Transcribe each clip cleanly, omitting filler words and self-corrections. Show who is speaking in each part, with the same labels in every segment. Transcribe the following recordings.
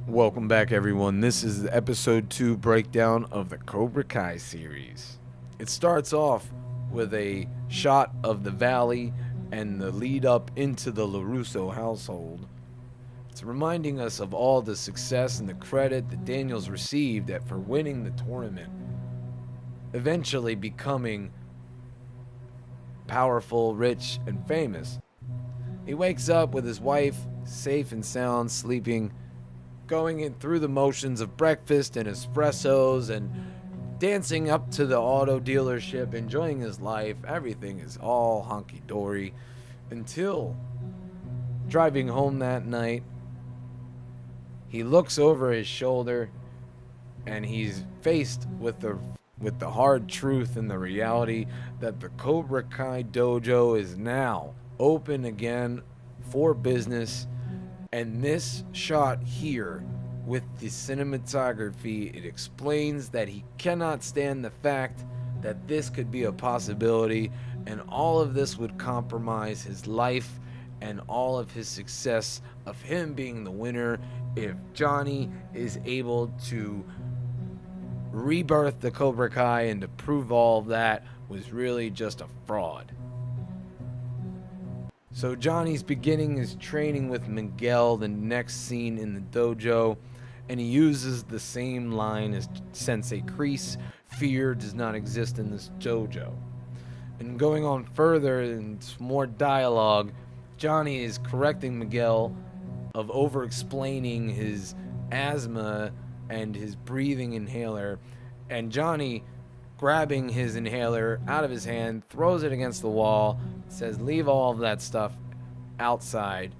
Speaker 1: Welcome back, everyone. This is the episode 2 breakdown of the Cobra Kai series. It starts off with a shot of the valley and the lead up into the LaRusso household. It's reminding us of all the success and the credit that Daniels received for winning the tournament, eventually becoming powerful, rich, and famous. He wakes up with his wife, safe and sound, sleeping, going in through the motions of breakfast and espressos and dancing up to the auto dealership, enjoying his life. Everything is all hunky-dory until driving home that night, he looks over his shoulder and he's faced with the hard truth and the reality that the Cobra Kai dojo is now open again for business. And this shot here with the cinematography, it explains that he cannot stand the fact that this could be a possibility, and all of this would compromise his life and all of his success of him being the winner if Johnny is able to rebirth the Cobra Kai and to prove all of that was really just a fraud. So Johnny's beginning his training with Miguel the next scene in the dojo, and he uses the same line as Sensei Kreese: fear does not exist in this dojo. And going on further and more dialogue, Johnny is correcting Miguel of over-explaining his asthma and his breathing inhaler, and Johnny, grabbing his inhaler out of his hand, throws it against the wall, says, leave all of that stuff outside.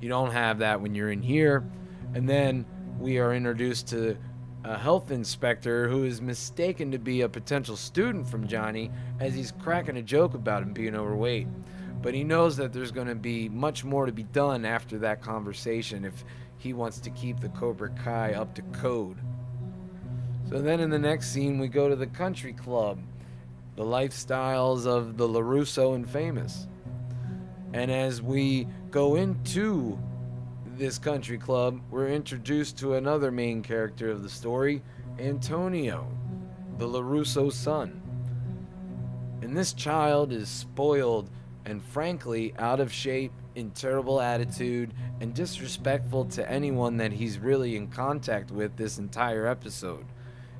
Speaker 1: You don't have that when you're in here. And then we are introduced to a health inspector who is mistaken to be a potential student from Johnny, as he's cracking a joke about him being overweight. But he knows that there's going to be much more to be done after that conversation if he wants to keep the Cobra Kai up to code. So then in the next scene, we go to the country club, the lifestyles of the LaRusso and famous. And as we go into this country club, we're introduced to another main character of the story, Antonio, the LaRusso son. And this child is spoiled and frankly out of shape, in terrible attitude, and disrespectful to anyone that he's really in contact with this entire episode.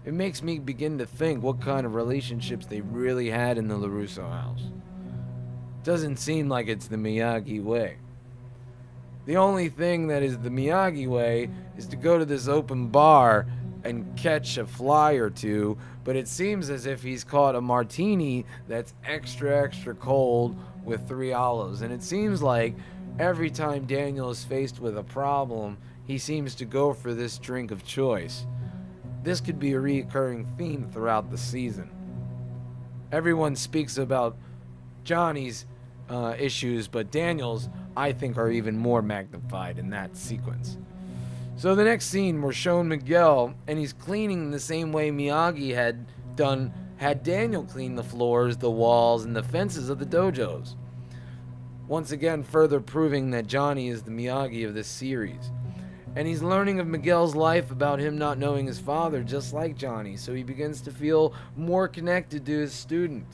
Speaker 1: It makes me begin to think what kind of relationships they really had in the LaRusso house. Doesn't seem like it's the Miyagi way. The only thing that is the Miyagi way is to go to this open bar and catch a fly or two, but it seems as if he's caught a martini that's extra cold with 3 olives, and it seems like every time Daniel is faced with a problem, he seems to go for this drink of choice. This could be a recurring theme throughout the season. Everyone speaks about Johnny's issues, but Daniel's, I think, are even more magnified in that sequence. So the next scene, we're shown Miguel, and he's cleaning the same way Miyagi had Daniel clean the floors, the walls, and the fences of the dojos. Once again, further proving that Johnny is the Miyagi of this series. And he's learning of Miguel's life about him not knowing his father, just like Johnny, so he begins to feel more connected to his student,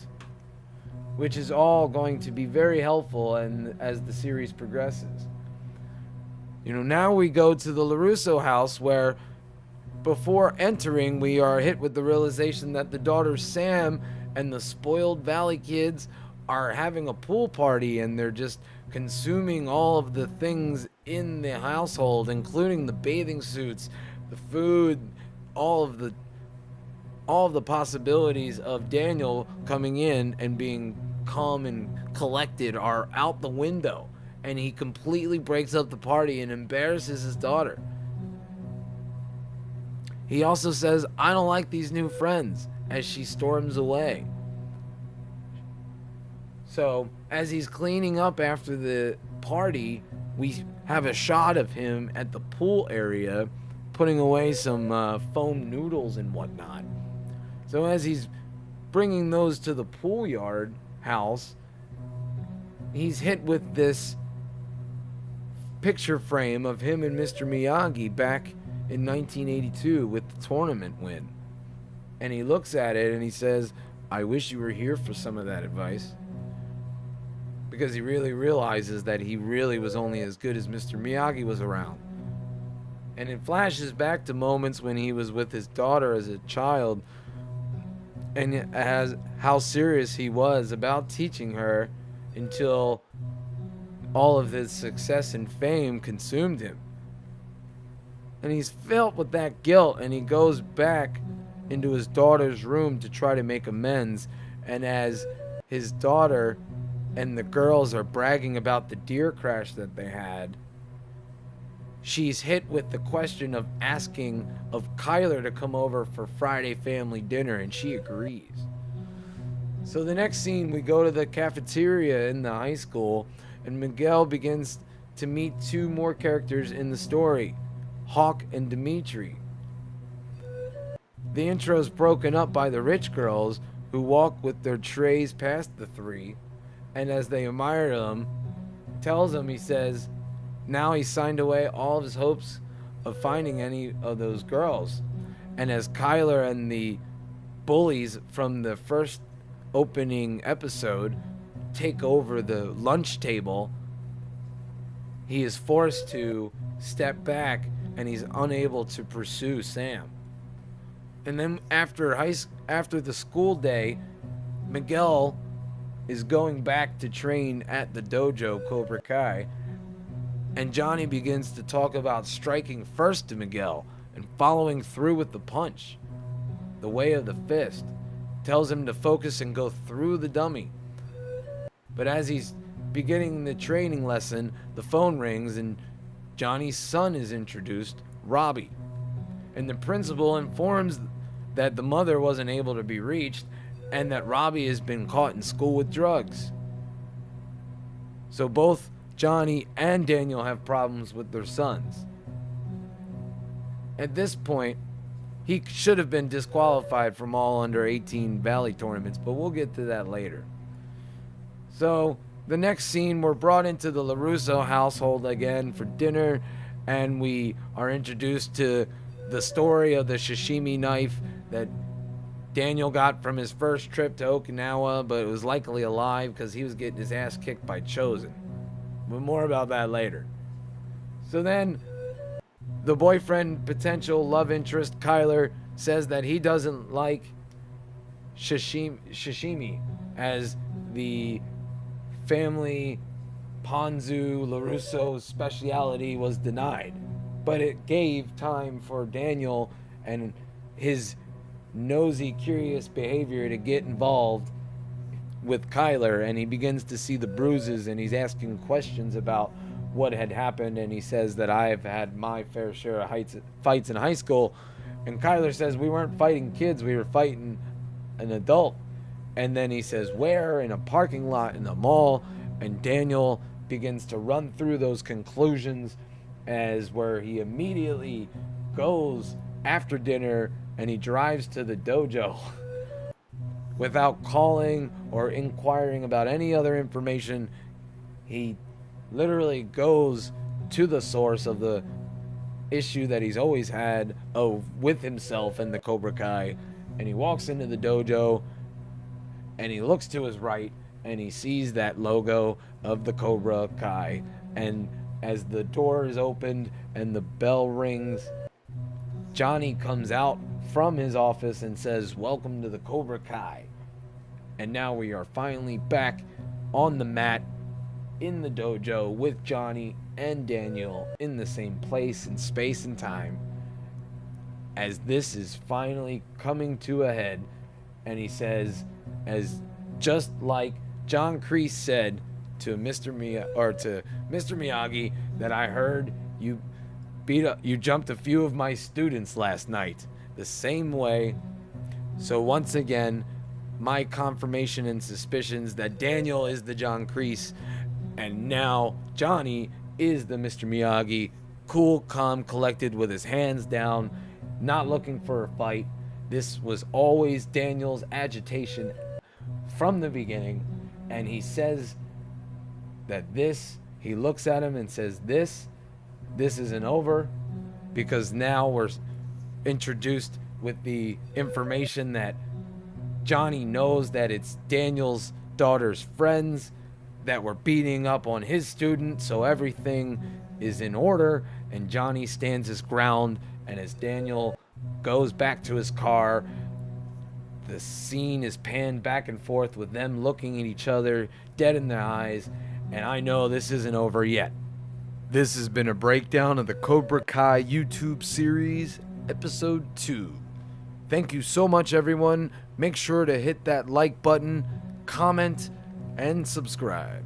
Speaker 1: which is all going to be very helpful and as the series progresses. Now we go to the LaRusso house, where before entering, we are hit with the realization that the daughter Sam and the spoiled Valley kids are having a pool party, and they're just consuming all of the things in the household, including the bathing suits, the food, all of the possibilities of Daniel coming in and being calm and collected are out the window, and he completely breaks up the party and embarrasses his daughter. He also says, I don't like these new friends, as she storms away. So, as he's cleaning up after the party, we have a shot of him at the pool area, putting away some foam noodles and whatnot. So as he's bringing those to the pool yard house, he's hit with this picture frame of him and Mr. Miyagi back in 1982 with the tournament win. And he looks at it and he says, I wish you were here for some of that advice. Because he really realizes that he really was only as good as Mr. Miyagi was around. And it flashes back to moments when he was with his daughter as a child, and as how serious he was about teaching her, until all of his success and fame consumed him. And he's filled with that guilt, and he goes back into his daughter's room to try to make amends. And as his daughter and the girls are bragging about the deer crash that they had, she's hit with the question of asking of Kyler to come over for Friday family dinner, and she agrees. So the next scene, we go to the cafeteria in the high school, and Miguel begins to meet two more characters in the story, Hawk and Dimitri. The intro is broken up by the rich girls who walk with their trays past the three, and as they admire them, tells them, he says, now he's signed away all of his hopes of finding any of those girls. And as Kyler and the bullies from the first opening episode take over the lunch table, he is forced to step back and he's unable to pursue Sam. And then after the school day, Miguel is going back to train at the dojo Cobra Kai, and Johnny begins to talk about striking first to Miguel and following through with the punch, the way of the fist. Tells him to focus and go through the dummy. But as he's beginning the training lesson, the phone rings and Johnny's son is introduced, Robbie. And the principal informs that the mother wasn't able to be reached and that Robbie has been caught in school with drugs. So both Johnny and Daniel have problems with their sons. At this point, he should have been disqualified from all under 18 Valley tournaments, but we'll get to that later. So the next scene, we're brought into the LaRusso household again for dinner, and we are introduced to the story of the sashimi knife that Daniel got from his first trip to Okinawa, but it was likely alive because he was getting his ass kicked by Chosen. But more about that later. So then, the boyfriend, potential love interest, Kyler, says that he doesn't like sashimi, as the family Ponzu LaRusso speciality was denied. But it gave time for Daniel and his nosy, curious behavior to get involved with Kyler, and he begins to see the bruises, and he's asking questions about what had happened, and he says that I've had my fair share of fights in high school, and Kyler says we weren't fighting kids, we were fighting an adult. And then he says where? In a parking lot in the mall, and Daniel begins to run through those conclusions, as where he immediately goes after dinner and he drives to the dojo without calling or inquiring about any other information. He literally goes to the source of the issue that he's always had with himself and the Cobra Kai, and he walks into the dojo and he looks to his right and he sees that logo of the Cobra Kai, and as the door is opened and the bell rings, Johnny comes out from his office and says, "Welcome to the Cobra Kai." And now we are finally back on the mat in the dojo with Johnny and Daniel in the same place and space and time, as this is finally coming to a head. And he says, as just like John Kreese said to Mr. Miyagi, that I heard you jumped a few of my students last night the same way. So once again, my confirmation and suspicions that Daniel is the John Kreese and now Johnny is the Mr. Miyagi, cool, calm, collected, with his hands down, not looking for a fight. This was always Daniel's agitation from the beginning, and he says that he looks at him and says, this isn't over, because now we're introduced with the information that Johnny knows that it's Daniel's daughter's friends that were beating up on his student, so everything is in order, and Johnny stands his ground. And as Daniel goes back to his car, the scene is panned back and forth with them looking at each other dead in their eyes, and I know this isn't over yet. This has been a breakdown of the Cobra Kai YouTube series, episode 2. Thank you so much, everyone. Make sure to hit that like button, comment, and subscribe.